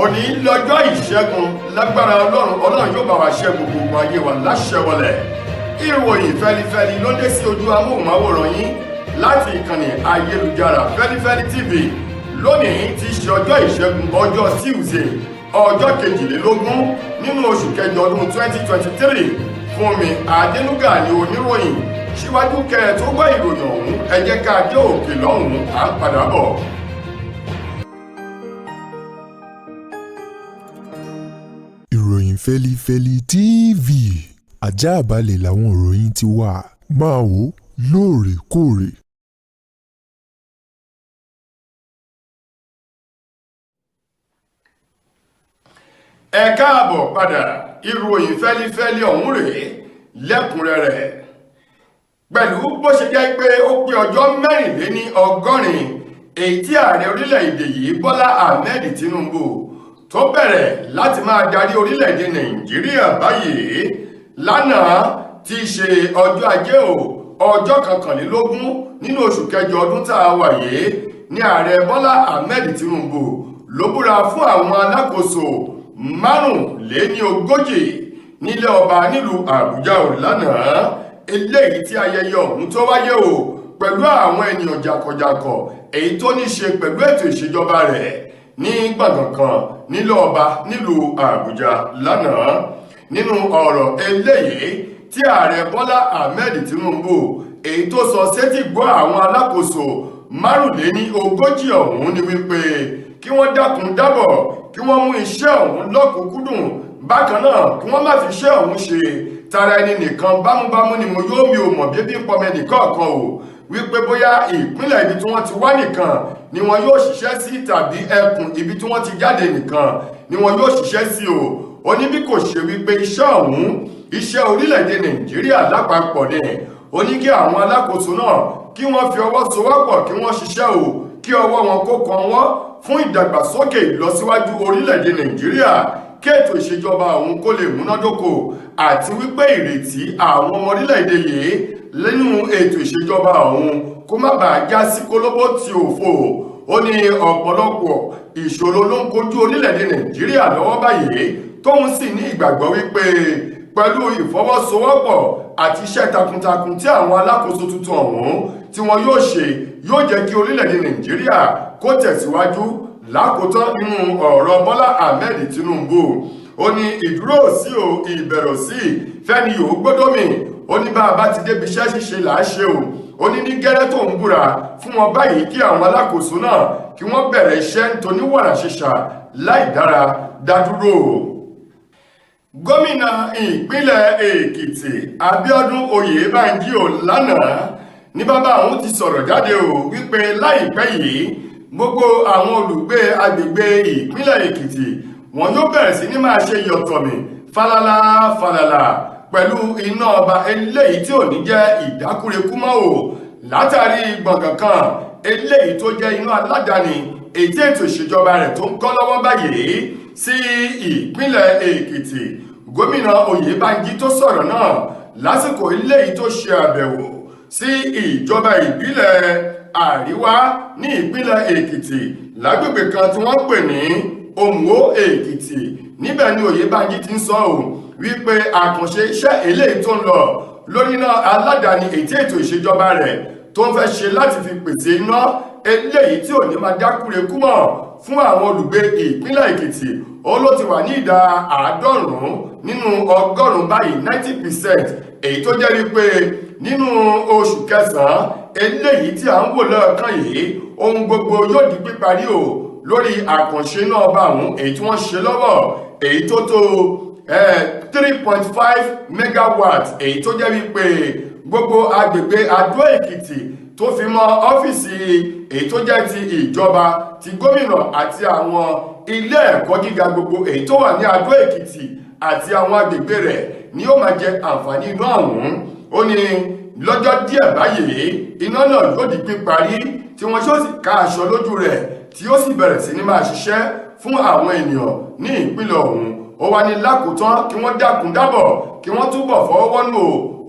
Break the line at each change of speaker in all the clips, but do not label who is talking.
òní lọ́jọ́ ìṣẹ́gun lágbára ọlọ́run yóò bá wa ṣẹ́gun gbogbo ayé wa láṣẹ wọlẹ̀. ìròyìn fẹlifẹli ló dé sí ojú amóhùnmáwòrán yín láti ìkànnì ayélujára Feli-feli TV. lónìí ti ṣe ọjọ́ ìṣẹ́gun ọjọ́ Tuesday ọjọ́ 22 nínú oṣù kẹjọ ọdún 2023. Fúnmi Adénúgà ni oníròyìn. Síwájú kẹ́ tó gbọ́ ìròyìn ọ̀hún ẹ jẹ́ ká dé òkè lọ́hùn-ún à ń padà bọ̀.
Ìròyìn Feli-feli TV àjààbálẹ̀ làwọn ìròyìn ti wà máa wò lóòrèkóòrè.
Ẹ káàbọ̀ padà, ìròyìn Feli-feli ọ̀hún rèé lẹ́kùnrẹ́rẹ́. Pẹ̀lú bó ṣe jẹ́ pé ó pé ọjọ́ 84 èyí tí ààrẹ orílẹ̀-èdè yìí Bọ́lá Ahmed Tinubu tó bẹ̀rẹ̀ láti máa darí orílẹ̀-èdè Nàìjíríà báyìí, lánàá tí í ṣe ọjọ́ ajé ọjọ́ 21 nínú oṣù kẹjọ ọdún tá a wà yìí ní ààrẹ Bọ́lá Ahmed Tinubu ló búra fún àwọn alákòóso 45 nílé ọba nílùú Àbújá lánàá, eléyìí tí ayẹyẹ ọ̀hún tó wáyé pẹ̀lú àwọn ènìyàn jàkọ̀jàkọ̀ èyí tó ní ṣe pẹ̀lú ètò ìṣèjọba rẹ̀ ní gbọ̀ngàn kan nílé ọba nílùú Àbújá lánàá. Nínú ọ̀rọ̀ eléyìí tí ààrẹ Bọ́lá Ahmed Tinubu èyí tó sọ sétí gbọ́ àwọn alákòóso 45 ọ̀hún ni wípé kí wọ́n dákun dábọ̀ kí wọ́n mú iṣẹ́ ọ̀hún lọ́kùnkúndùn, bákan náà kí wọ́n má fi iṣẹ́ ọ̀hún ṣe tara ẹni nìkan bámúbámú ni mo yóò mi ò mọ̀ bébí pọmẹ nìkan kan wípé bóyá ìpínlẹ̀ ibi tí wọ́n ti wá nìkan ni wọn yóò ṣiṣẹ́ sí tàbí ẹkùn ibi tí wọ́n ti jáde nìkan ni wọn yóò ṣiṣẹ́ sí ó ní bí kò ṣe wípé iṣẹ́ ọ̀hún iṣẹ́ orílẹ̀-èdè Nàìjíríà lápapọ̀ ni ó ní kí àwọn alákòóso náà kí wọ́n fi ọwọ́ sowọ́pọ̀ kí wọ́n ṣiṣẹ́ kí ọwọ́ wọn kó kan wọ́n fún ìdàgbàsókè ìlọsíwájú orílẹ̀-èdè Nàìjíríà kí ètò ìṣèjọba ọ̀hún kó lè múnádóko àti wípé ìrètí àwọn ọmọ orílẹ̀-èdè yìí nínú ètò ìṣèjọba ọ̀hún kó má bàa já sí kólóbó tí òfò. Ó ní ọ̀pọ̀lọpọ̀ ìṣòro ló ń kojú orílẹ̀-èdè Nàìjíríà lọ́wọ́ báyìí tóun sì ní ìgbàgbọ́ wípé pẹ̀lú ìfọwọ́sowọ́pọ̀ àti iṣẹ́ takuntakun tí àwọn alákòóso tuntun ọ̀hún tí wọn yóò ṣe yóò jẹ́ kí orílẹ̀-èdè Nàìjíríà kó tẹ̀síwájú. Lákòótán nínú ọ̀rọ̀ Bọ́lá Ahmed Tinubu ó ní ìdúró sí ìbẹ̀rọ̀ sí fẹ́ni yóò gbọ́dọ̀ mì. Ó ní bá a bá ti débi iṣẹ́ ṣíṣe là á ṣe ó ní ní gẹ́rẹ́ tó ń búra fún wọn báyìí kí àwọn alákòóso náà kí wọ́n bẹ̀rẹ̀ iṣẹ́ nítorí wàrà ṣíṣà láì dára dádúró. Gómìnà ìpínlẹ̀ Èkìtì Biodun Oyebanji lánàá ní bàbá òun ti sọ̀rọ̀ jáde wípé láìpẹ́ yìí gbogbo àwọn olùgbé agbègbè ìpínlẹ̀ Èkìtì wọn yóò bẹ̀rẹ̀ sí ní máa ṣe yọ̀tọ̀mì falala pẹ̀lú iná ọba eléyìí tí ò ní jẹ́ ìdákúrekú mọ́ látàrí gbọ̀ngàn kan eléyìí tó jẹ́ iná aládàáni ètò ìṣèjọba rẹ̀ tó ń kọ́ lọ́wọ́ báyìí sí ìpínlẹ̀ Èkìtì. Gómìnà Oyebanji tó sọ̀rọ̀ náà lásìkò eléyìí tó ṣe àbẹ̀wò sí ìjọba ìbílẹ̀ Àríwá ní ìpínlẹ̀ Èkìtì lágbègbè kan tí wọ́n pè ní Òmùó Èkìtì. Níbẹ̀ ni Oyebanji ti ń sọ wípé àkànṣe iṣẹ́ eléyìí tó ń lọ lórí iná aládàáni ètò ìṣèjọba rẹ̀ tó ń fẹ́ ṣe láti fi pèsè iná eléyìí tí ò ní máa dákúrekú mọ́ fún àwọn olùgbé ìpínlẹ̀ Èkìtì ó ló ti wà ní ìdá 90 nínú 100 báyìí 90%, èyí tó jẹ́ wípé nínú oṣù kẹsàn-án eléyìí tí à ń wò lọ́ọ̀kan yìí ohun gbogbo yóò di píparí lórí àkànṣe náà bá àwọn èyí tí wọ́n ṣe lọ́wọ́ èyí tó tó 3.5 megawatts, èyí tó jẹ́ wípé gbogbo agbègbè Adó Èkìtì tó fi mọ́ ọ́fíìsì èyí tó jẹ́ ti ìjọba ti gómìnà àti àwọn ilé ẹ̀kọ́ gíga gbogbo èyí tó wà ní Adó Èkìtì àti àwọn agbègbè rẹ̀ ni ó máa jẹ àǹfààní iná ọ̀hún. Ó ní lọ́jọ́ díẹ̀ báyìí iná náà yóò di píparí tí wọ́n yóò sì ká aṣọ lójú rẹ̀ tí ó sì bẹ̀rẹ̀ sí ní máa ṣiṣẹ́ fún àwọn ènìyàn ní ìpínlẹ̀ ọ̀hún. Ó wá ní lákòótán kí wọ́n dákun dábọ̀ kí wọ́n túbọ̀ fọwọ́wọ́nù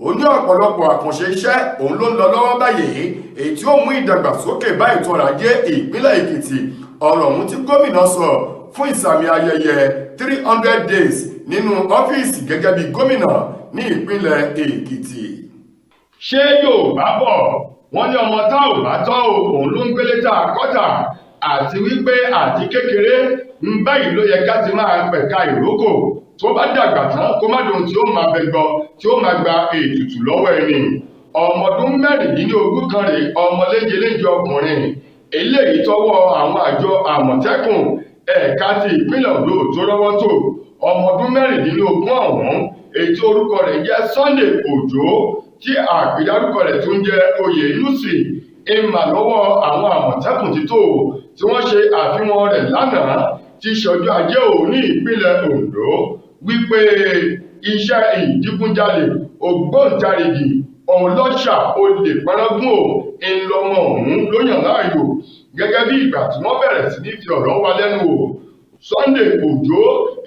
ó ní ọ̀pọ̀lọpọ̀ àkànṣe iṣẹ́ òun ló ń lọ lọ́wọ́ báyìí èyí tí ó mú ìdàgbàsókè bá ètò ọrọ̀ ajé ìpínlẹ̀ Èkìtì. Ọ̀rọ̀ ọ̀hún tí gómìnà sọ fún ìsàmì ayẹyẹ 300 days nínú ọ́fíìsì gẹ́gẹ́ bí gómìnà ní ìpínlẹ̀ Èkìtì. Ṣé Yorùbá bọ̀ wọ́n ní ọmọ tá ò bá tọ́ òun ló ń gbélé tá a kọ́tà, àti wípé àti kékeré ń báyìí ló yẹ ká ti máa pẹ̀ka ìrókò tó bá dàgbà tán kó má dùn tí ó máa bẹgbọ tí ó máa gba ètùtù lọ́wọ́ ẹni. Ọmọ ọdún 16 kan rèé, ọmọ léjeléje ọkùnrin eléyìí tọ́wọ́ àwọn àjọ Àmọ̀tẹ́kùn ẹ̀ka ti ìpínlẹ̀ Ondo tó rọ́wọ́ tó. Ọmọ ọdún 16 ọ̀hún èyí tí orúkọ rẹ̀ jẹ́ Sunday Òjó tí àpèdárúkọ rẹ̀ tún jẹ́ Oyènúsì ìmà lọ́wọ́ àwọn Àmọ̀tẹ́kùn títò tí wọ́n ṣe àfihàn rẹ̀ lánàá tí ṣọjọ́ ajé òní ìpínlẹ̀ Ondo wípé iṣẹ́ ìdígunjalè ògbóǹtarìgì ọlọ́ṣà olè parágún ńlọmọ ọ̀hún ló yàn láàyò gẹ́gẹ́ bí ìgbà tí wọ́n bẹ̀rẹ̀ sí ní fi ọ̀rọ̀ wá lẹ́nu wò. Sunday Òjó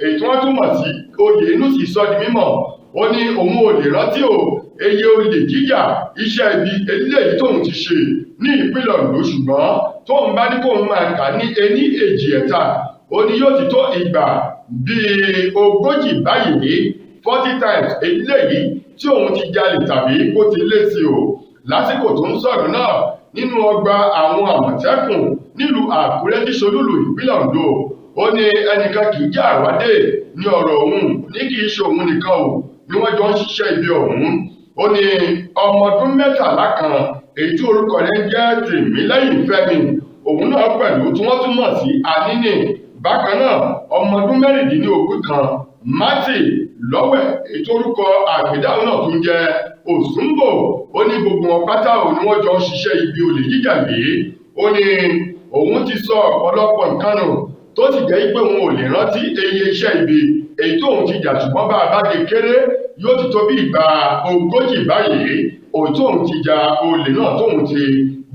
èyí tí wọ́n túmọ̀ sí Oyènúsì sọ di mímọ̀, ó ní òun ò lè rántí eye olè jíjà iṣẹ́ ibi eléyìí tóun ti ṣe ní ìpínlẹ̀ Ondo, ṣùgbọ́n tóun bá ní kóun máa kà ní ení èjì ẹ̀ta ó ní yóò ti tó ìgbà bíi 40 báyìí 40 times eléyìí tí òun ti jalè tàbí kó ti lé sí o. Lásìkò tó ń sọ̀rọ̀ náà nínú ọgbà àwọn Àmọ̀tẹ́kùn nílùú Àkúrẹ́ tí ṣolúlù ìpínlẹ̀ Ondo, ó ní ẹnìkan kì í já àwádé ní ọ̀rọ̀ òun ní kì í ṣe òun nìkan o bí wọ́n jọ ń ṣiṣẹ́ ibi ọ̀hún. Ó ní ọmọ ọdún 13 kan èyí tí orúkọ rẹ̀ jẹ́ Tèmílẹ́yìn Fẹ́mi òun náà pẹ̀lú tí wọ́n túmọ̀ sí Anini. Bákan náà ọmọ ọdún 16 kan Mati lọ́wẹ̀ èyí tí orúkọ àgbédáhùn náà tún jẹ́ Òsúnbò. Ó ní gbogbo wọn pátá òun ni wọ́n jọ ń ṣiṣẹ́ ibi olè jíjà yìí. Ó ní òun ti sọ ọ̀pọ̀lọpọ̀ nǹkan nù tó sì jẹ́ pé òun ò lè rántí iye iṣẹ́ ibi èyí tó òun ti jà, ṣùgbọ́n bá a bá gé kéré yóò ti tó bí ìgbà 40 báyìí òun tó òun ti jà olè náà tó òun ti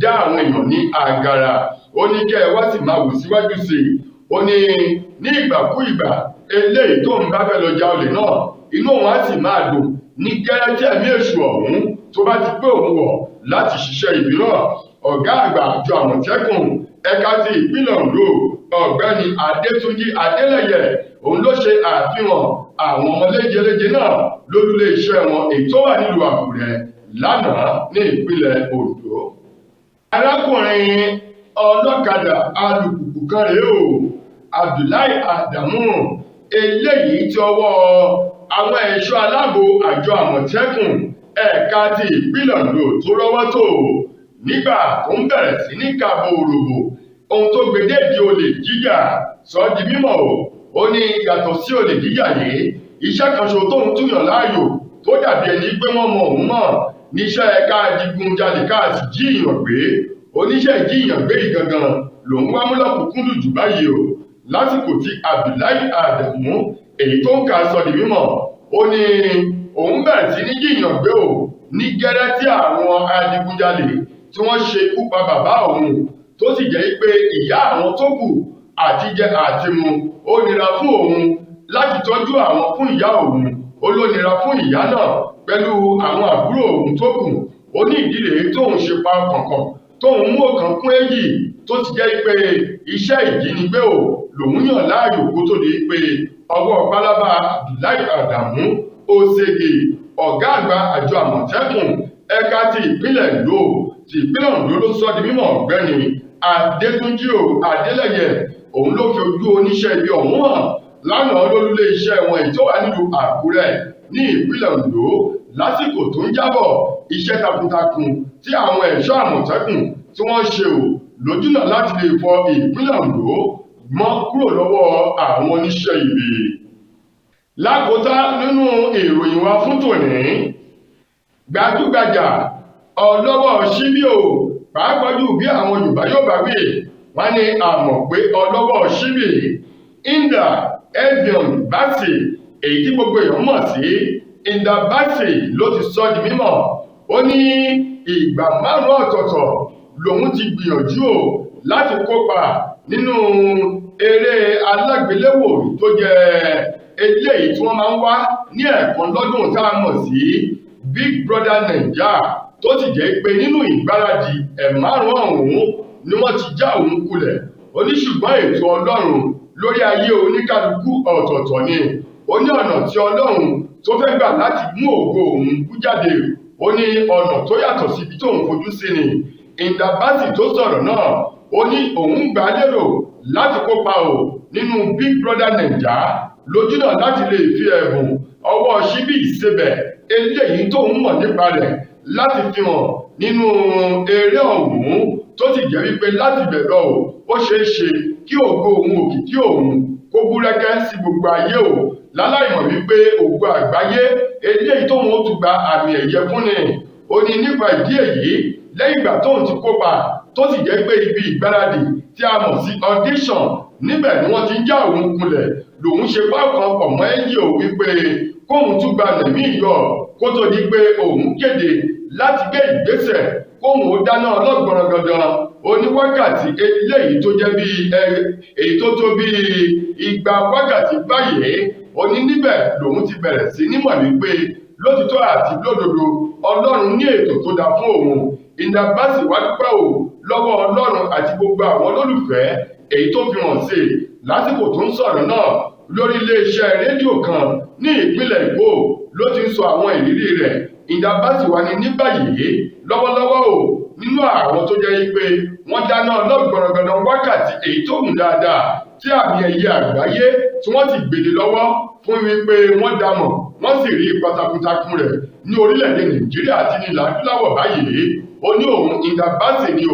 dá àwọn èèyàn ní àgàrà. Ó ní kẹ́ ẹ wá sì máa wò síwájú sí i. Ó ní ìgbàkúìgbà eléyìí tó ń bá fẹ́ lọ ja olè náà inú òun á sì máa dùn ní gẹ́rẹ́ tí ẹ̀mí èṣù ọ̀hún tó bá ti pé òun wọ̀ láti ṣiṣẹ́ ibi náà. Ọ̀gá àgbà àjọ Àmọ̀tẹ́kùn ẹ̀ka ti ìpínlẹ̀ Ondo ọ̀gbẹ́ni Adétúnjí Adélẹ́yẹ òun ló ṣe àfihàn àwọn ọmọ léjeléje náà lólúlé iṣẹ́ wọn èyí tó wà nílùú Àkúrẹ́ lánàá ní ìpínlẹ̀ Ondo. Arákùnrin ọlọ́kadà alùpùpù kan rèé o, Abdullahi Adamu eléyìí tí ọwọ́ àwọn ẹ̀ṣọ́ aláàbò àjọ Àmọ̀tẹ́kùn ẹ̀ka ti ìpínlẹ̀ Ondo tó rọ́wọ́ tó nígbà tó ń bẹ̀rẹ̀ sí ní Gbo Oro ohun tó gbé déèdì olè jíjà sọ di mímọ̀ o. Ó ní yàtọ̀ sí olè jíjà yìí iṣẹ́ kan ṣo tóun túyàn láàyò tó dàbí ẹni pé wọ́n mọ òun mọ̀ níṣẹ́ ká digunjalè ká sì jíìyàn gbé. Oníṣẹ́ ìjíìyàn gbé yìí gangan lòun wá mú lọ́kùnkúndùn jù báyìí o. Lásìkò tí Abdullahi Adamu èyí tó ń kà sọ di mímọ̀, ó ní òun bẹ̀rẹ̀ sí ní jíìyàn gbé o ní gẹ́rẹ́ tí àwọn adigunjalè tí wọ́n ṣe ikú pa bàbá òun tó sì jẹ́ pé ìyá àwọn tó kù àti jẹ àti mu ó nira fún òun láti tọ́jú àwọn fún ìyá òun. Ó ló nira fún ìyá náà pẹ̀lú àwọn àbúrò òun tó kù. Ó ní ìdílé tóun ṣe pa kọ̀ọ̀kan tóun mú ọ̀kan kún èyí tó ti jẹ́ pé iṣẹ́ ìjínigbé ò lòun yàn láàyò kó tó di pé ọwọ́ pálábá Abdullahi Adamu Osege ọ̀gá àgbà àjọ Àmọ̀tẹ́kùn ẹ̀ka ti ìpínlẹ̀ Ondo ló sọ di mímọ̀. Ọ̀gbẹ́ni Adétúnjí Adélẹ́yẹ òun ló fi ojú oníṣẹ́ ibi ọ̀hún hàn lánàá lólúlé iṣẹ́ wọn èyí tó wà nílùú Àkúrẹ́ ní ìpínlẹ̀ Ondo lásìkò tó ń jábọ̀ iṣẹ́ takuntakun tí àwọn ẹ̀ṣọ́ Àmọ̀tẹ́kùn tí wọ́n ṣe lójúnà láti lè fọ ìpínlẹ̀ Ondo mọ́ kúrò lọ́wọ́ àwọn oníṣẹ́ ibi. Lákòótá nínú ìròyìn wa fún tòní, gbajúgbajà ọlọ́wọ́ ṣíbí pàápàá jù bí àwọn Yorùbá yóò bá wí wọ́n ní àmọ̀ pé ọlọ́wọ́ ṣíbí Inda Evion Basi èyí tí gbogbo èèyàn mọ̀ sí Inda Basi ló ti sọ di mímọ̀. Ó ní ìgbà 5 ọ̀tọ̀ọ̀tọ̀ lòun ti gbìyànjú láti kópa nínú eré alágbéléwò tó jẹ́ eléyìí tí wọ́n máa ń wá ní ẹ̀ẹ̀kan lọ́dún tá a mọ̀ sí Big Brother Naija tó sì jẹ́ pé nínú ìgbáradì 5 ọ̀hún ni wọ́n ti já òun kulẹ̀. Ó ní ṣùgbọ́n ètò Ọlọ́run lórí ayé oníkálukú ọ̀tọ̀ọ̀tọ̀ ni. Ó ní ọ̀nà tí Ọlọ́run tó fẹ́ gbà láti mú ògo òun bú jáde, ó ní ọ̀nà tó yàtọ̀ sí ibi tóun fojú sí ni. Ìdàbásì tó sọ̀rọ̀ náà, ó ní òun gbà lérò láti kópa nínú Big Brother Naija lójúnà láti lè fi ẹ̀bùn ọwọ́ ṣíbí ìsebẹ̀ eléyìí tóun mọ̀ nípa rẹ̀ láti fi hàn nínú eré ọ̀hún, tó sì jẹ́ wípé láti bẹ̀rẹ̀ ó ṣeé ṣe kí ògo òun òkìkí òun kó búrẹ́kẹ́ sí gbogbo ayé láláìmọ̀ wípé ògo àgbáyé eléyìí tóun ó tún gba àmì ẹ̀yẹ fún ni. Ó ní nípa ìdí èyí, lẹ́yìn ìgbà tóun ti kópa tó sì jẹ́ pé ibi ìgbáradì tí a mọ̀ sí audition níbẹ̀ ni wọ́n ti ń já òun kulẹ̀, lòun ṣe bákan pọ̀ mọ́ ẹ̀yìn wípé kóun tún gba nẹ̀mí yọ kó tó di pé òun kéde láti gbé ìgbésẹ̀ kóun ó dáná ọlọ́gbọ̀nràn gandan. Ó ní wákàtí eléyìí tó jẹ́ èyí tó tó bí 200 wákàtí báyìí. Ó ní níbẹ̀ lòun ti bẹ̀rẹ̀ sí nímọ̀ wípé lótìtọ́ àti lódodo Ọlọ́run ní ètò tó dáa fún òun. Ìdàbásì wá dúpẹ́ lọ́wọ́ Ọlọ́run àti gbogbo àwọn olólùfẹ́ èyí tó fi hàn sí lásìkò tó ń sọ̀rọ̀ náà lórí iléeṣẹ́ rédíò kan ní ìpínlẹ̀ Èkó ló ti ń sọ àwọn ìrírí rẹ̀. Ìdàbásì wá ní báyìí lọ́wọ́lọ́wọ́ nínú àwọn tó jẹ́ pé wọ́n dáná ọlọ́gbọ̀nràn wákàtí èyí tó gùn dáadáa tí àmì ẹ̀yẹ àgbáyé tí wọ́n ti gbèdé lọ́wọ́ fún wípé wọ́n dámọ̀ wọ́n sì rí pátákùntakùn rẹ̀ ní orílẹ̀-èdè Nàìjíríà àti ní ilẹ̀ adúláwọ̀ báyìí. Ó ní òun Ìdàbásì ni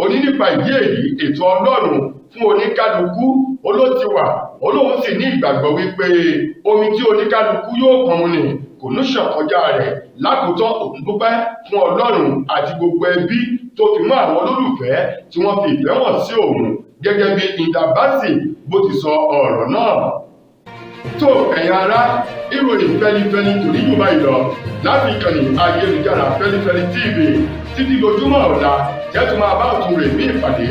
ó ní nípa ìdí èyí ètò Ọlọ́run fún oníkálukú olótiwà, olóhùn sì ní ìgbàgbọ́ wípé omi tí oníkálukú yóò pọn ni kò ní ṣàn kọjá rẹ̀. Lákòótán òun dúpẹ́ fún Ọlọ́run àti gbogbo ẹbí tó fi mọ́ àwọn olólùfẹ́ tí wọ́n fi ìfẹ́ hàn sí òun, gẹ́gẹ́ bí Ìdàbásì bó ti sọ ọ̀rọ̀ náà. Tó ẹ̀yin ará, ìròyìn fẹ́lifẹ́li tòní jù báyìí lọ láti ìkànnì ayélujára Feli-feli TV. Títí lójúmọ́ ọ̀la jẹ́tù máa bá òtún rẹ̀ ní ìpàdé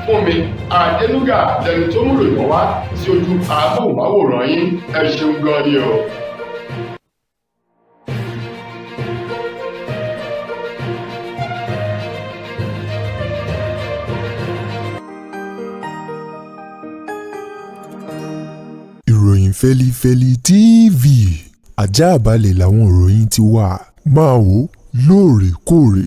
fún mi Adénúgà lẹni tó mú ròyìn wá sí ojú àbóhùnmáwòrán yín. Ẹ ṣeun gan ni o.
Ìròyìn Feli-feli TV, àjààbálẹ̀ làwọn ìròyìn ti wà. Máa wò lóòrèkóòrè.